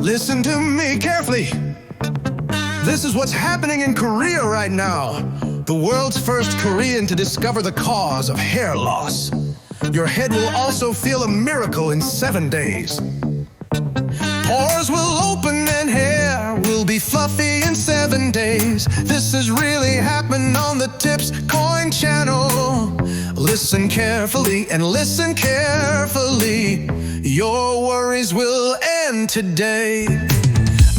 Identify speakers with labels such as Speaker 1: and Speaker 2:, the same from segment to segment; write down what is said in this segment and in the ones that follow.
Speaker 1: Listen to me carefully. This is what's happening in Korea right now. The world's first Korean to discover the cause of hair loss. Your head will also feel a miracle in 7 days. Pores will open and hair will be fluffy in 7 days. This has really happened on the Tips Coin channel. Listen carefully and listen carefully. Your worries will end today.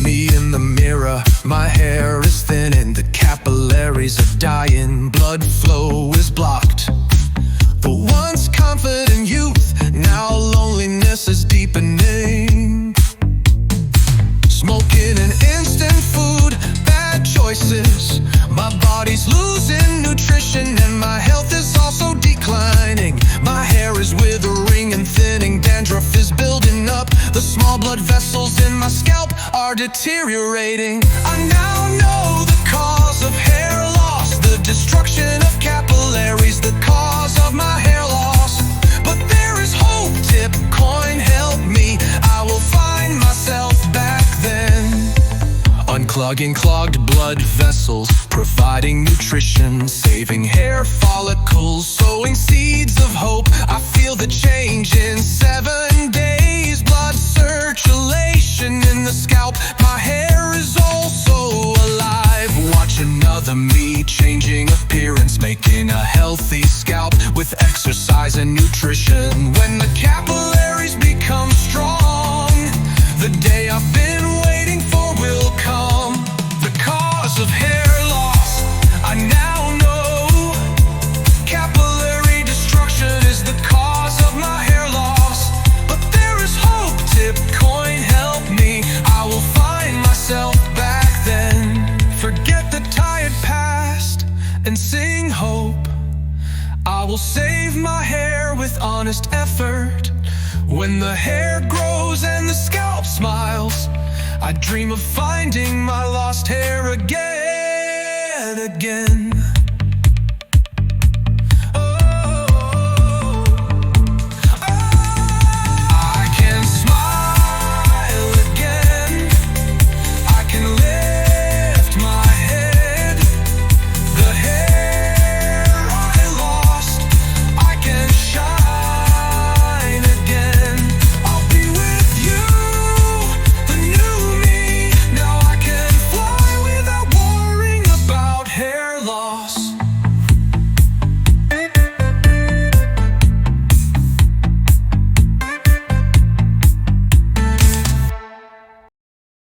Speaker 1: Me in the mirror, my hair is thinning, the capillaries are dying, blood flow is blocked. The once confident youth, now loneliness is deepening. Smoking and instant food, bad choices. My body's losing nutrition and my health is also declining. My hair is withering and thinning, dandruff is building up. The small blood vessels in my scalp are deteriorating. I now know the cause of hair loss, the destruction of capillaries, the cause of my hair loss. But there is hope, Tip Coin, help me, I will find myself back then. Unclogging clogged blood vessels, providing nutrition, saving hair follicles, sowing seeds of hope. I feel the change in 7 days. Blood circulation in the scalp, my hair is also alive. Watch another me changing appearance, making a healthy scalp with exercise and nutrition. When the capillaries become strong, the day I've been waiting for will come. The cause of hair loss, I now know. Capillary destruction is the cause of my hair loss. But there is hope, Tip Coin, help me, I will find myself back then. Forget the tired past and sing hope. I will save my hair with honest effort. When the hair grows and the scalp smiles, I dream of finding my lost hair again.